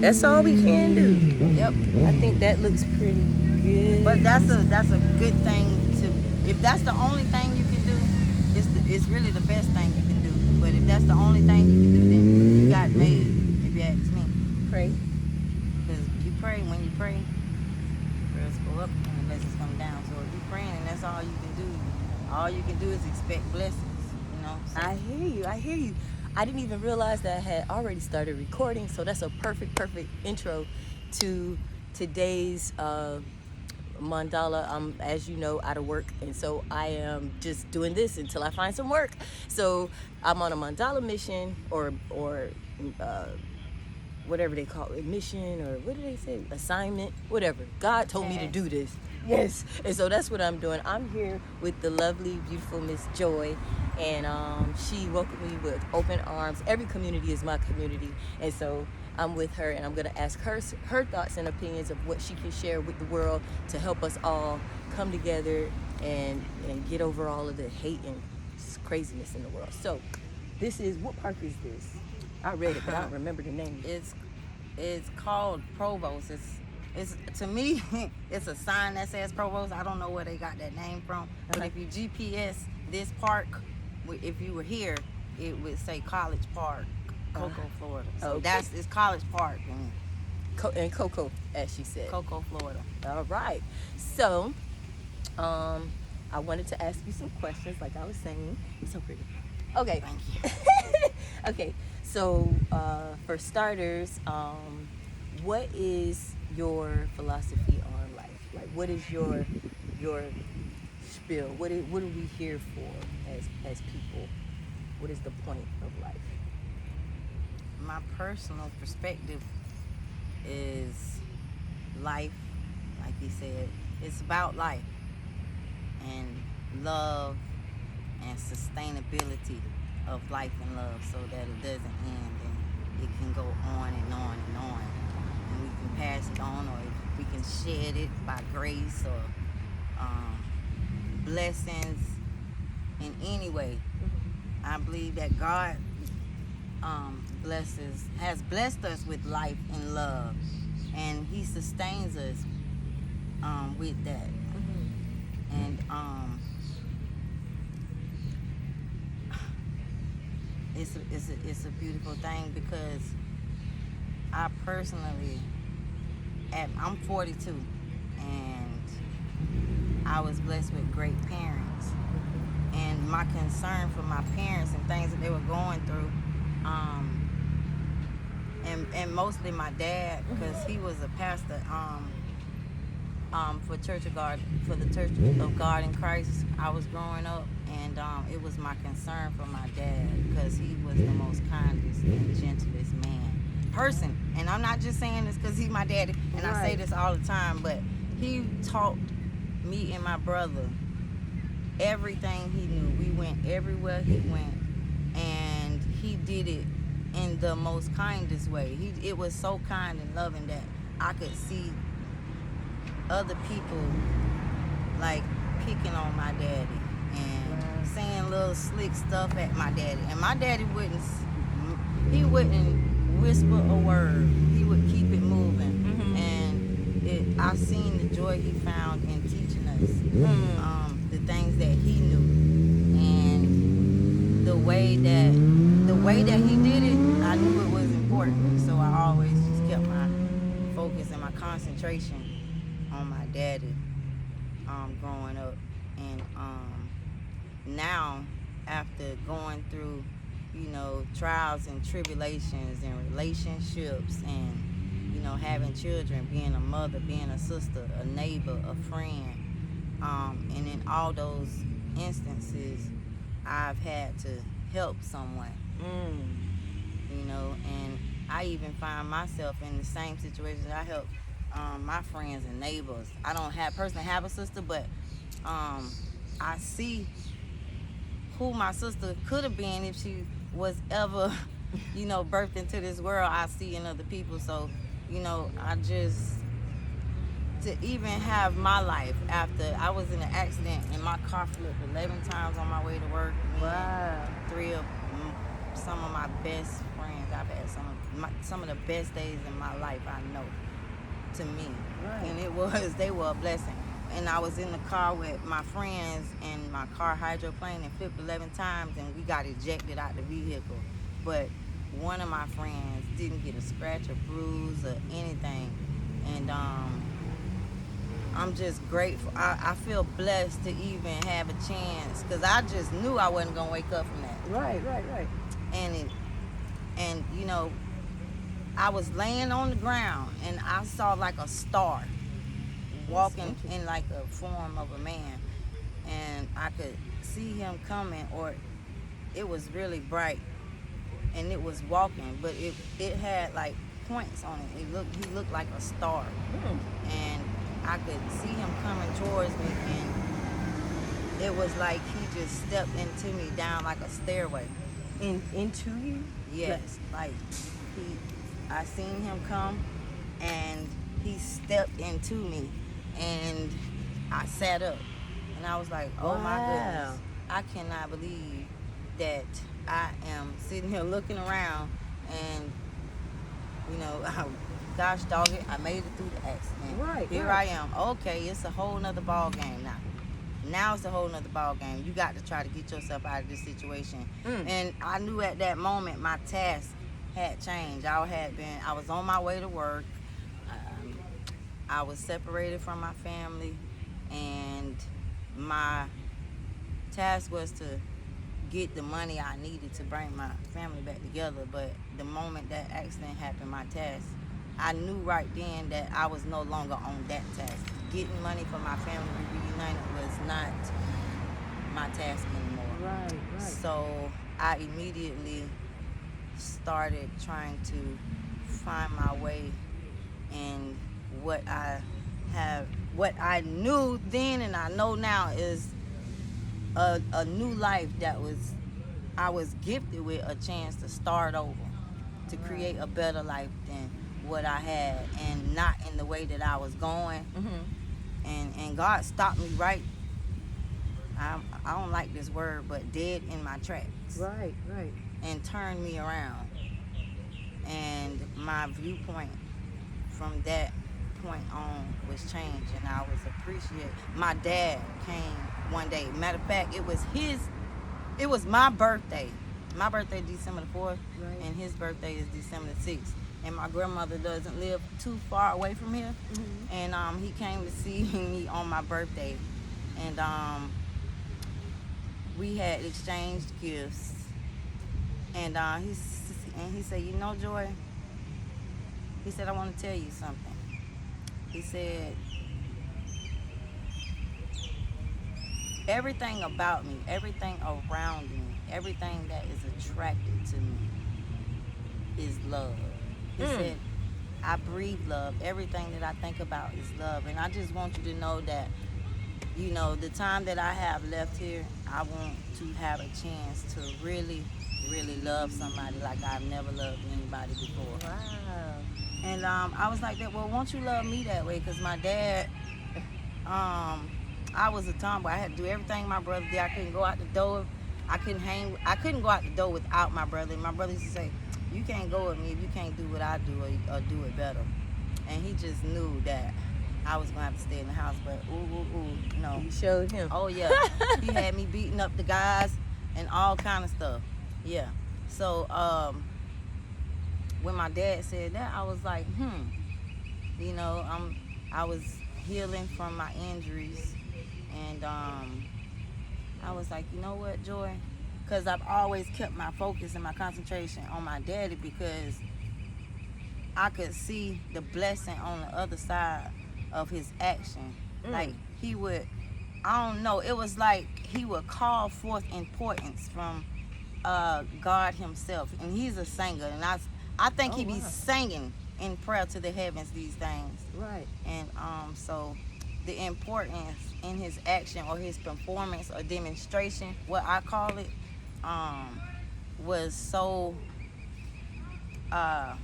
That's all we can do. Yep. I think that looks pretty good. But that's a good thing to. If that's the only thing you can do, it's really the best thing you can do. But if that's the only thing you can do, then you got made. If you ask me, Pray. because you pray when you pray, prayers go up and the blessings come down. So if you praying and that's all you can do, all you can do is expect blessings. You know. So. I hear you. I hear you. I didn't even realize that I had already started recording, so that's a perfect intro to today's Mandala. I'm, as you know, out of work, and so I am just doing this until I find some work. So I'm on a Mandala mission, or whatever they call it, mission, or what do they say, assignment, whatever. God told me to do this. Yes, and so that's what I'm doing. I'm here with the lovely, beautiful Miss Joy, and she welcomed me with open arms. Every community is my community, and so I'm with her, and I'm gonna ask her thoughts and opinions of what she can share with the world to help us all come together and get over all of the hate and craziness in the world. So, this is, what park is this? I read it, but I don't remember the name. It's called Provost. It's to me, it's a sign that says Provost. I don't know where they got that name from. But if you GPS this park, if you were here, it would say College Park, Cocoa, Florida. So it's College Park and Cocoa, as she said. Cocoa, Florida. All right. So, I wanted to ask you some questions, like I was saying. It's so pretty. Okay. Thank you. Okay. So, for starters, what is your philosophy on life? Like, what is your spiel? What are we here for as people? What is the point of life? My personal perspective is life, like you said. It's about life and love and sustainability of life and love, so that it doesn't end and it can go on and on and on, and we can pass it on, or we can shed it by grace or blessings in any way. I believe that God has blessed us with life and love, and He sustains us with that. And it's a beautiful thing, because I personally, I'm 42, and I was blessed with great parents, and my concern for my parents and things that they were going through, and mostly my dad, because he was a pastor for the Church of God in Christ. I was growing up, and it was my concern for my dad, because he was the most kindest and gentlest person. And I'm not just saying this because he's my daddy, and I say this all the time, but he taught me and my brother everything he knew. We went everywhere he went, and he did it in the most kindest way. It was so kind and loving that I could see other people like picking on my daddy and saying little slick stuff at my daddy, and my daddy wouldn't whisper a word. He would keep it moving. And I seen the joy he found in teaching us the things that he knew, and the way that he did it, I knew it was important. So I always just kept my focus and my concentration on my daddy growing up. And now, after going through, trials and tribulations and relationships, and having children, being a mother, being a sister, a neighbor, a friend, and in all those instances, I've had to help someone. And I even find myself in the same situation. I help my friends and neighbors. I don't personally have a sister, but I see who my sister could have been if she was ever, birthed into this world. I see in other people. So, I just, to even have my life after I was in an accident and my car flipped 11 times on my way to work. Wow. 3 of some of my best friends I've had some of the best days in my life, I know, to me. Right. And they were a blessing. And I was in the car with my friends, and my car hydroplaned and flipped 11 times, and we got ejected out the vehicle. But one of my friends didn't get a scratch or bruise or anything. And I'm just grateful. I feel blessed to even have a chance, because I just knew I wasn't going to wake up from that. Right. And you know, I was laying on the ground, and I saw like a star walking in like a form of a man, and I could see him coming, or it was really bright, and it was walking, but it had like points on it. He looked like a star, and I could see him coming towards me, and it was like he just stepped into me down like a stairway. Into you? Yes, like I seen him come, and he stepped into me, and I sat up, and I was like, oh my goodness, I cannot believe that I am sitting here looking around, and you know, gosh dog it, I made it through the accident. Right. Here I am. Okay, it's a whole nother ball game now. Now it's a whole nother ball game. You got to try to get yourself out of this situation. And I knew at that moment my task had changed. I was on my way to work. I was separated from my family, and my task was to get the money I needed to bring my family back together. But the moment that accident happened, my task, I knew right then that I was no longer on that task. Getting money for my family reunited was not my task anymore. Right. So I immediately started trying to find my way in what I knew then and I know now is a new life I was gifted with a chance to start over, to create a better life than what I had, and not in the way that I was going. And God stopped me right, I don't like this word, but dead in my tracks. Right. And turned me around. And my viewpoint from that point on was changed, and I was appreciated. My dad came one day. Matter of fact, it was my birthday. My birthday December the 4th, and his birthday is December the 6th. And my grandmother doesn't live too far away from here. And he came to see me on my birthday. And we had exchanged gifts. And he said, you know, Joy, he said, I want to tell you something. He said, everything about me, everything around me, everything that is attracted to me is love. He said, I breathe love. Everything that I think about is love. And I just want you to know that, you know, the time that I have left here, I want to have a chance to really, really love somebody like I've never loved anybody before. Wow. And I was like that, well, won't you love me that way? Because my dad, I was a tomboy. I had to do everything my brother did. I couldn't go out the door. I couldn't go out the door without my brother. And my brother used to say, you can't go with me if you can't do what I do or do it better. And he just knew that I was going to have to stay in the house. But no. You showed him. Oh, yeah. He had me beating up the guys and all kind of stuff. Yeah. So when my dad said that, I was like, you know, I was healing from my injuries. And I was like, you know what, Joy? Because I've always kept my focus and my concentration on my daddy, because I could see the blessing on the other side of his action. Like he would, I don't know, it was like he would call forth importance from God himself. And he's a singer, and I think he be singing in prayer to the heavens these things. Right. And so the importance in his action or his performance or demonstration, what I call it, was so, how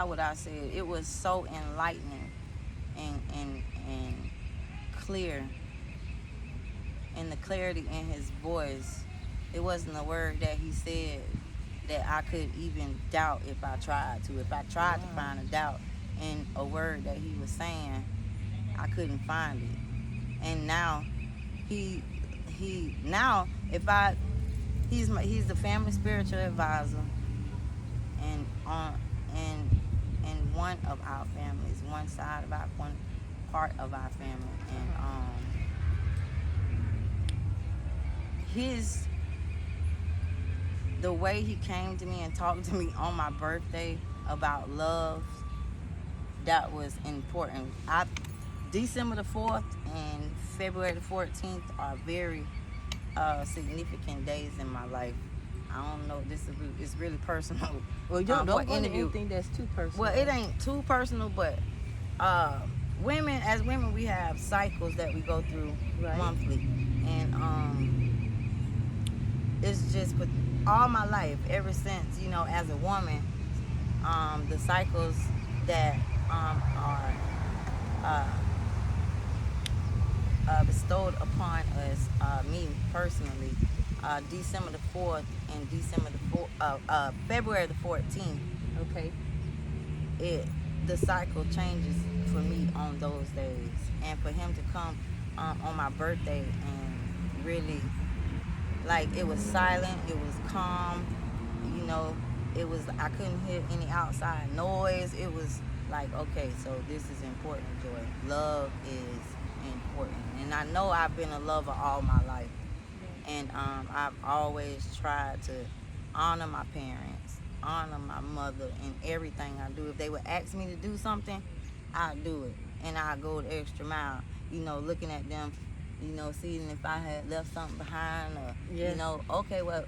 would I say it? It was so enlightening and clear. And the clarity in his voice, it wasn't a word that he said, that I could even doubt if I tried to. If I tried to find a doubt in a word that he was saying, I couldn't find it. And now he now if I he's the family spiritual advisor and on and one of our families, one part of our family, and his the way he came to me and talked to me on my birthday about love, that was important. December the 4th and February the 14th are very significant days in my life. I don't know. It's really personal. Well, you don't want anything that's too personal. Well, it ain't too personal, but women, we have cycles that we go through monthly, and it's just with all my life, ever since, as a woman, the cycles that are bestowed upon us, me personally, December the 4th and February the 14th. Okay. The cycle changes for me on those days, and for him to come on my birthday and really, like, it was silent, it was calm, I couldn't hear any outside noise. It was like, okay, so this is important, Joy. Love is important. And I know I've been a lover all my life. And I've always tried to honor my parents, honor my mother in everything I do. If they would ask me to do something, I'd do it. And I'd go the extra mile, looking at them, seeing if I had left something behind, or,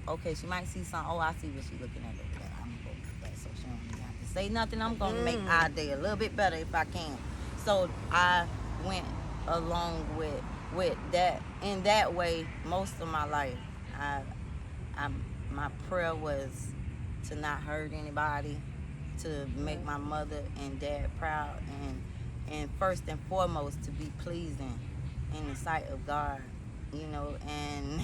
okay, she might see something. Oh, I see what she's looking at over there. I'm going to go with that, so she don't even have to say nothing. I'm going to make our day a little bit better if I can. So I went along with that in that way most of my life. My prayer was to not hurt anybody, to make my mother and dad proud, and first and foremost to be pleasing in the sight of God, and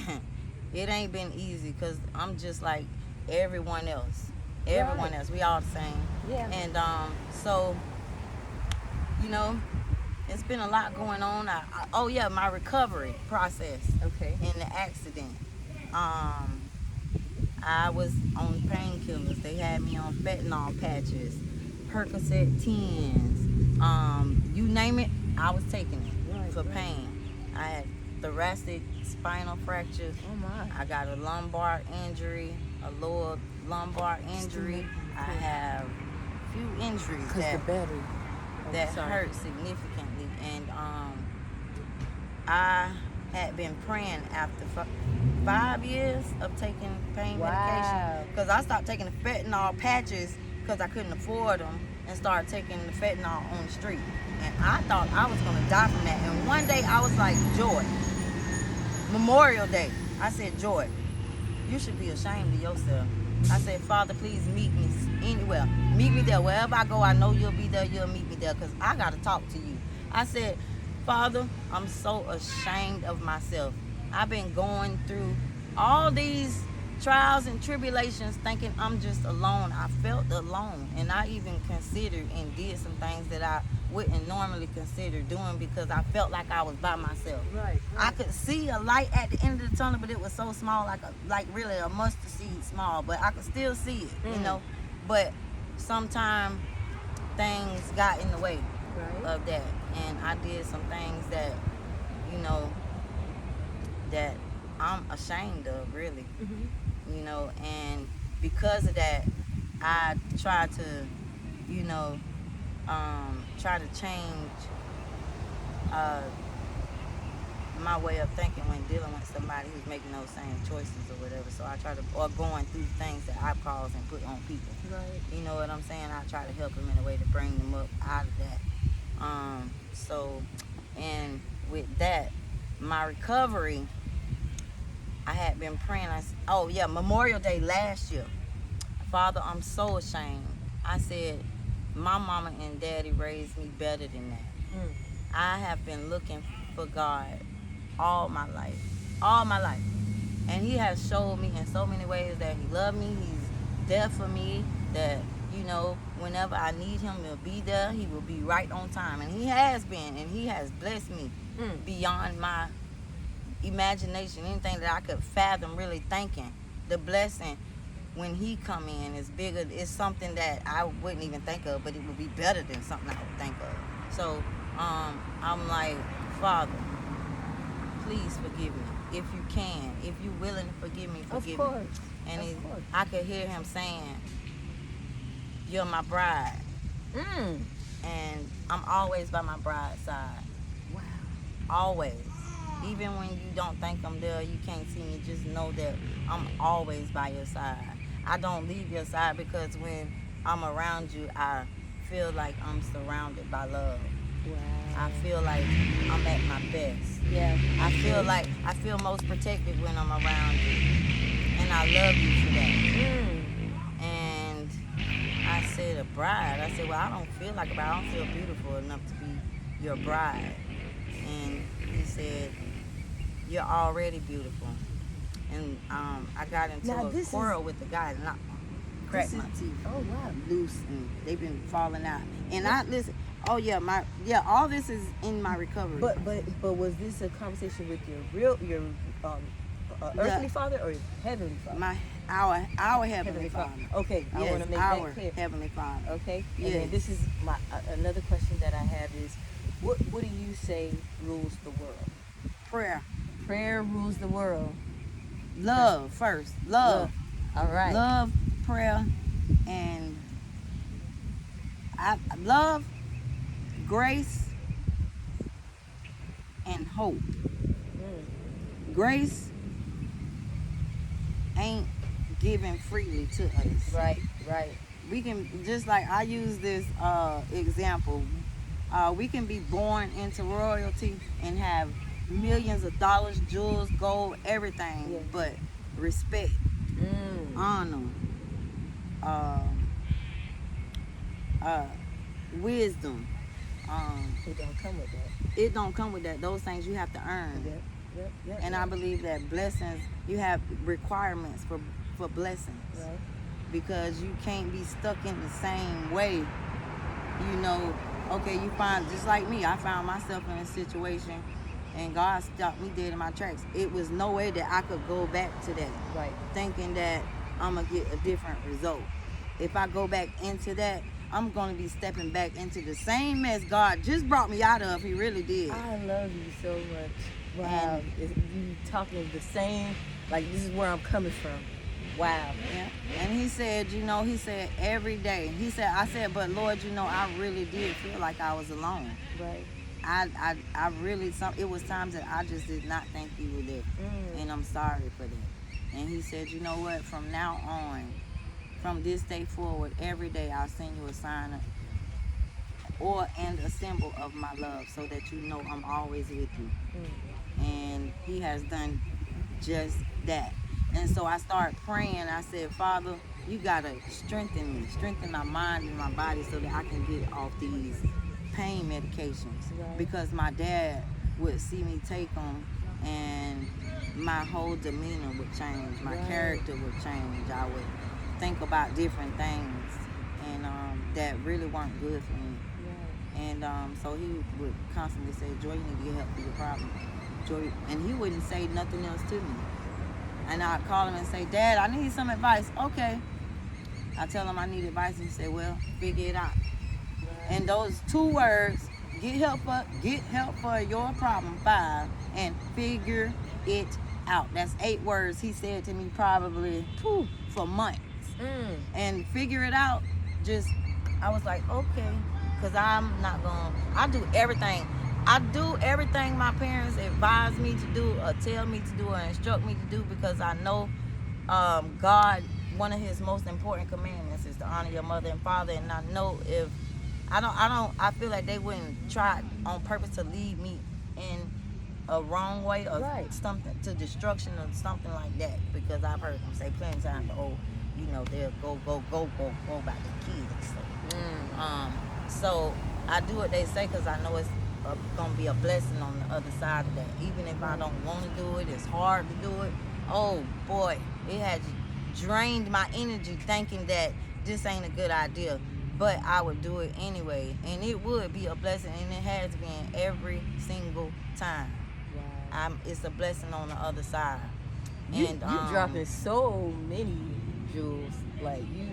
it ain't been easy, because I'm just like everyone else. We all the same. And so it's been a lot going on. My recovery process. Okay. In the accident. I was on painkillers. They had me on fentanyl patches, Percocet 10s. You name it, I was taking it for pain. I had thoracic spinal fractures. Oh my. I got a lumbar injury, a lower lumbar injury. I have a few injuries that hurt significantly, and I had been praying after 5 years of taking pain medication, because I stopped taking the fentanyl patches because I couldn't afford them, and started taking the fentanyl on the street, and I thought I was going to die from that. And one day I was like, Joy, Memorial Day, I said, Joy, you should be ashamed of yourself. I said, Father, please meet me anywhere. Meet me there. Wherever I go, I know you'll be there. You'll meet me there, because I got to talk to you. I said, Father, I'm so ashamed of myself. I've been going through all these trials and tribulations thinking I'm just alone. I felt alone, and I even considered and did some things that I wouldn't normally consider doing, because I felt like I was by myself. Right. I could see a light at the end of the tunnel, but it was so small, like really a mustard seed small, but I could still see it, But sometimes things got in the way of that, and I did some things that, that I'm ashamed of, really. And because of that, I tried to, try to change my way of thinking when dealing with somebody who's making those same choices or whatever. So I try to, or going through things that I've caused and put on people. Right. You know what I'm saying? I try to help them in a way to bring them up out of that. And with that, my recovery, I had been praying. Memorial Day last year. Father, I'm so ashamed. I said, my mama and daddy raised me better than that. I have been looking for God all my life. And he has showed me in so many ways that he loved me. He's there for me, that, you know, whenever I need him, he'll be there. He will be right on time. And he has been, and he has blessed me beyond my imagination, anything that I could fathom really thinking. The blessing when he come in is bigger. It's something that I wouldn't even think of, but it would be better than something I would think of. So I'm like, Father, please forgive me. If you can, if you're willing to forgive me, forgive me. And I could hear him saying, you're my bride. And I'm always by my bride's side. Wow. Always. Even when you don't think I'm there, you can't see me, just know that I'm always by your side. I don't leave your side, because when I'm around you, I feel like I'm surrounded by love. Wow. I feel like I'm at my best. Yeah. I feel most protected when I'm around you. And I love you for that. And I said, a bride. I said, well, I don't feel like a bride. I don't feel beautiful enough to be your bride. And he said, you're already beautiful. And I got into a quarrel with the guy, and I cracked my teeth. Oh wow. Loose, and they've been falling out. And I listen. Oh yeah, all this is in my recovery. But was this a conversation with your earthly father or heavenly father? Our heavenly father. Okay, yes, I want to make that clear. Heavenly Father. Okay. Yes. And then this is my another question that I have is, what do you say rules the world? Prayer. Prayer rules the world. Love first. Love. All right. Love, prayer, and love, grace, and hope. Grace ain't given freely to us. Right. We can, just like I use this example, we can be born into royalty and have millions of dollars, jewels, gold, everything, but respect, honor, wisdom. It don't come with that. It don't come with that. Those things you have to earn. Yep. And I believe that blessings, you have requirements for blessings. Right. Because you can't be stuck in the same way. You know, okay, you find, just like me, I found myself in a situation and God stopped me dead in my tracks. It was no way that I could go back to that. Right. Thinking that I'm going to get a different result. If I go back into that, I'm going to be stepping back into the same mess God just brought me out of. He really did. I love you so much. Wow. You talking the same, like this is where I'm coming from. Wow. Yeah. And he said, every day. I said, but Lord, I really did feel like I was alone. Right. I really, it was times that I just did not think you were there. And I'm sorry for that. And he said, you know what, from now on, from this day forward, every day I'll send you a sign and a symbol of my love, so that you know I'm always with you. And he has done just that. And so I started praying. I said, Father, you got to strengthen me, strengthen my mind and my body, so that I can get off these pain medications. Right. Because my dad would see me take them, and my whole demeanor would change. My character would change. I would think about different things, and that really weren't good for me. And so he would constantly say, Joy, you need to get help for your problem. Joy, and he wouldn't say nothing else to me. And I'd call him and say, Dad, I need some advice. Okay. I tell him I need advice, and he said, well, figure it out. And those 2 words, get help for your problem, 5, and figure it out. That's 8 words he said to me probably for months. And figure it out, I was like, okay, because I'm not going, I do everything my parents advise me to do, or tell me to do, or instruct me to do, because I know God, one of his most important commandments is to honor your mother and father. And I know if I feel like they wouldn't try on purpose to lead me in a wrong way, or something to destruction, or something like that, because I've heard them say plenty of times, they'll go about the kids. So I do what they say, because I know it's gonna be a blessing on the other side of that. Even if I don't want to do it, it's hard to do it. Oh boy, it drained my energy thinking that this ain't a good idea. But I would do it anyway, and it would be a blessing, and it has been every single time. Wow. It's a blessing on the other side. You And dropping so many jewels, like you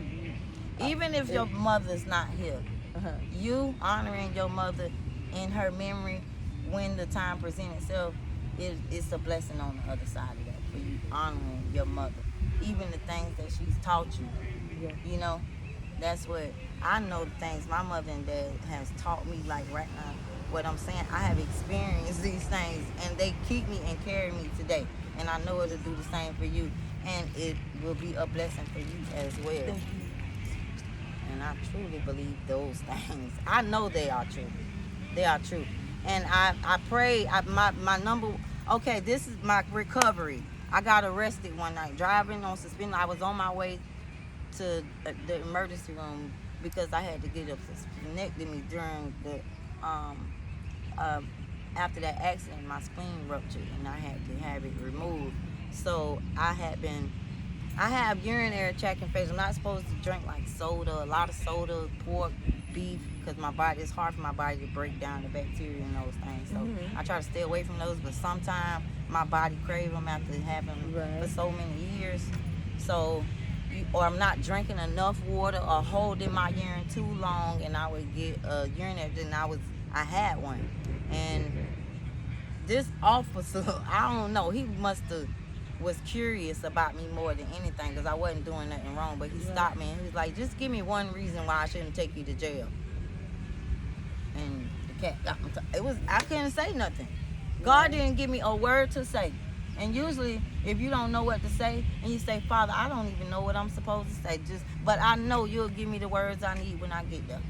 even if your mother's not here, uh-huh. you honoring your mother in her memory when the time presents itself, it's a blessing on the other side of that, for you honoring your mother, even the things that she's taught you. Yeah. You know, that's what I know, the things my mother and dad has taught me. Like right now, what I'm saying, I have experienced these things, and they keep me and carry me today, and I know it'll do the same for you, and it will be a blessing for you as well. Thank you. And I truly believe those things. I know they are true. They are true. And I pray, my number, okay, this is my recovery. I got arrested one night driving on suspended. I was on my way to the emergency room because I had to get a splenectomy during the, after that accident, my spleen ruptured and I had to have it removed. So I have urinary tract infection. I'm not supposed to drink like soda, a lot of soda, pork, beef, because it's hard for my body to break down the bacteria and those things. So I try to stay away from those, but sometimes my body craves them after having them for so many years. So, or I'm not drinking enough water or holding my urine too long, and I would get a urinary. Then I had one, and this officer, I don't know, he must have was curious about me more than anything because I wasn't doing nothing wrong. But he stopped me and he was like, just give me one reason why I shouldn't take you to jail. And the cat got me. I couldn't say nothing. God didn't give me a word to say. And usually, if you don't know what to say and you say, Father, I don't even know what I'm supposed to say, but I know you'll give me the words I need when I get there.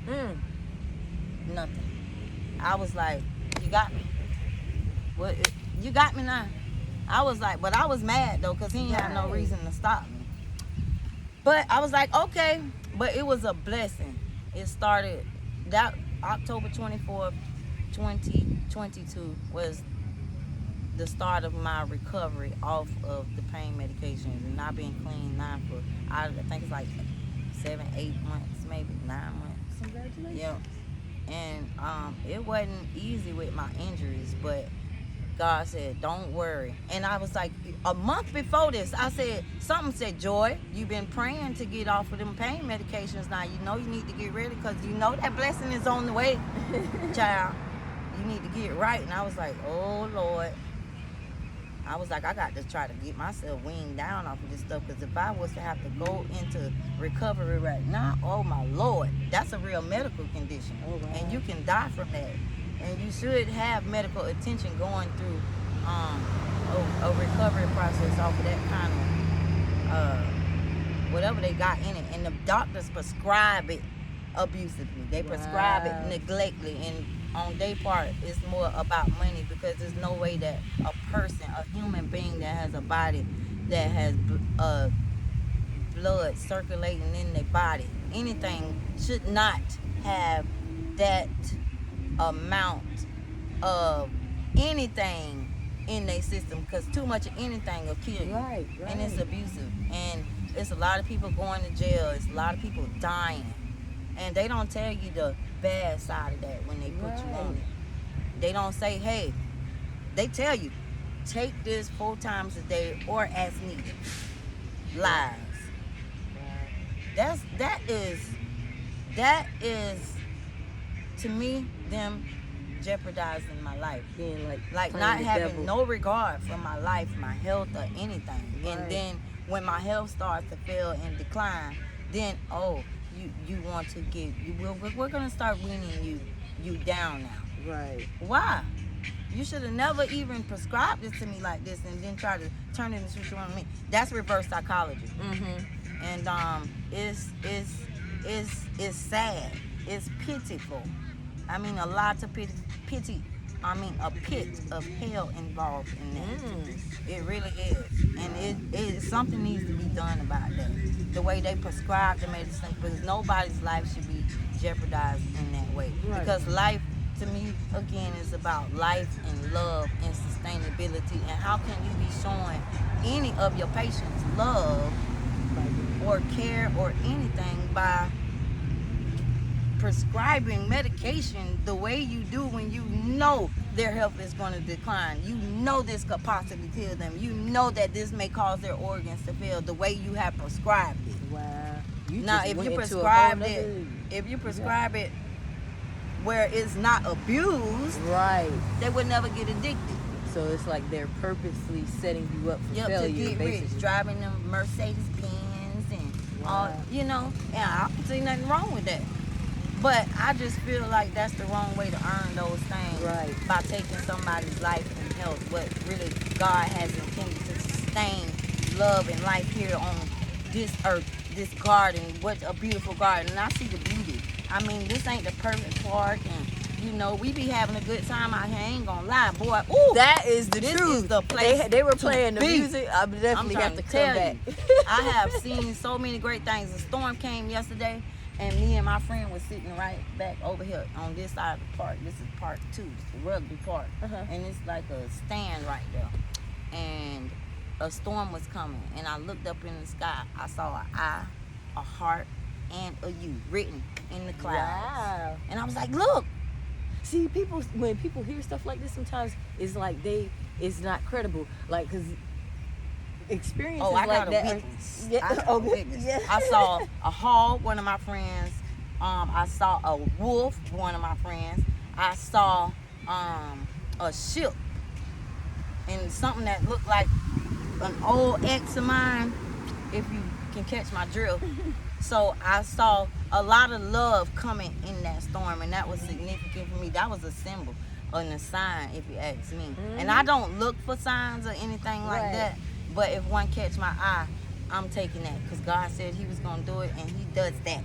Nothing. I was like, you got me. What? You got me now. I was like, but I was mad though, because he didn't have no reason to stop me. But I was like, okay. But it was a blessing. It started, that October 24th, 2022 was the start of my recovery off of the pain medications. And I've been clean now for, I think it's like 7, 8 months, maybe 9 months. Congratulations. Yeah. And it wasn't easy with my injuries, but God said, don't worry. And I was like, a month before this, I said, something said, Joy, you've been praying to get off of them pain medications now. You know you need to get ready because you know that blessing is on the way, child. You need to get right. And I was like, oh, Lord. I was like, I got to try to get myself weaned down off of this stuff, because if I was to have to go into recovery right now, oh, my Lord, that's a real medical condition. Oh, wow. And you can die from that. And you should have medical attention going through a recovery process off of that kind of whatever they got in it. And the doctors prescribe it abusively. They prescribe it neglectfully. And on their part, it's more about money, because there's no way that a person, a human being that has a body that has blood circulating in their body, anything should not have that amount of anything in their system, because too much of anything will kill you. Right. And it's abusive, and it's a lot of people going to jail. It's a lot of people dying, and they don't tell you the bad side of that when they put you on it. They don't say, hey, they tell you, take this 4 times a day or as needed. Lies. That is to me, them jeopardizing my life. Being like not having no regard for my life, my health, or anything. Right. And then when my health starts to fail and decline, then you want to get we're gonna start weaning you down now. Right. Why? You should have never even prescribed this to me like this, and then try to turn it into what you want me. That's reverse psychology. And it's sad. It's pitiful. I mean, a lot of pity. I mean, a pit of hell involved in that. It really is. And something needs to be done about that. The way they prescribe the medicine, because nobody's life should be jeopardized in that way. Right. Because life, to me, again, is about life and love and sustainability. And how can you be showing any of your patients love or care or anything by prescribing medication the way you do when you know their health is going to decline. You know this could possibly kill them. You know that this may cause their organs to fail the way you have prescribed it. Wow. Now, if you prescribe it where it's not abused, right, they would never get addicted. So it's like they're purposely setting you up for failure, to get basically. rich, driving them Mercedes Benz and Wow. all, you know, and I don't see nothing wrong with that. But I just feel like that's the wrong way to earn those things, right, by taking somebody's life and health. What really God has intended to sustain love and life here on this earth, this garden. What a beautiful garden. And I see the beauty. I mean, this ain't the perfect park, and you know, we be having a good time out here. I ain't gonna lie, boy. Ooh, that is the this truth. Is the place they were playing the be. music. I definitely have to come back. I have seen so many great things. The storm came yesterday, and me and my friend was sitting right back over here on this side of the park. This is part 2, the rugby park, and it's like a stand right there. And a storm was coming, and I looked up in the sky. I saw an I, a heart, and a U written in the clouds. Wow. And I was like, look. See, when people hear stuff like this, sometimes it's like it's not credible. Like, because experiences I like got that. a witness. Yeah. I got a witness. Yeah. I saw a hog, one of my friends. I saw a wolf, one of my friends. I saw a ship and something that looked like an old ex of mine, if you can catch my drift. So I saw a lot of love coming in that storm, and that was significant for me. That was a symbol and a sign, if you ask me. And I don't look for signs or anything like that, but if one catch my eye, I'm taking that, because God said he was going to do it, and he does that.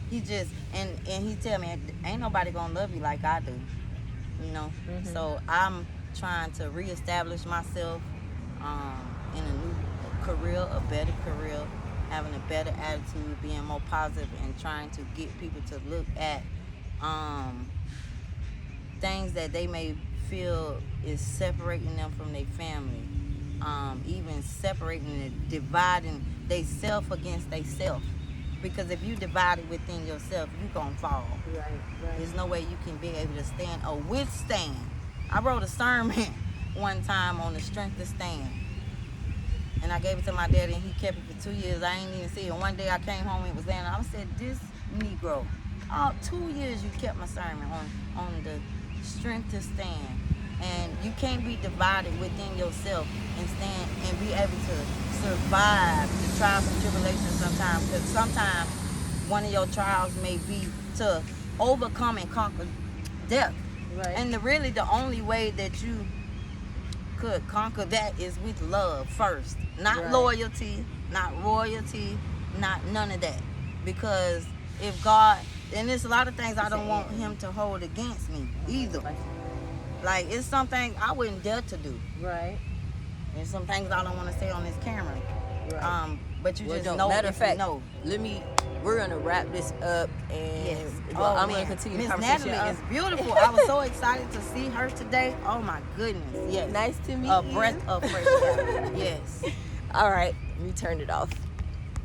He just, and he tell me, ain't nobody going to love you like I do, you know? So I'm trying to reestablish myself in a new career, a better career, having a better attitude, being more positive, and trying to get people to look at things that they may feel is separating them from their family, even separating and dividing they self against they self. Because if you divide it within yourself, you gonna fall. Right. There's no way you can be able to stand or withstand. I wrote a sermon one time on the strength to stand. And I gave it to my daddy, and he kept it for 2 years. I ain't even see it. One day I came home and it was there, and I said, this Negro, 2 years you kept my sermon on the strength to stand. And you can't be divided within yourself and stand and be able to survive the trials and tribulations sometimes. Because sometimes one of your trials may be to overcome and conquer death. Right. And really the only way that you could conquer that is with love first. Not loyalty, not royalty, not none of that. Because if God, and there's a lot of things I don't want him to hold against me either. Like, it's something I wouldn't dare to do. Right. There's some things I don't want to say on this camera. Right. But you just know. Matter of fact, know. We're gonna wrap this up, and Yes. I'm gonna continue the Miss conversation. Natalie is beautiful. I was so excited to see her today. Oh my goodness. Yes. Nice to meet A you. breath of fresh air. Yes. All right, we turned it off.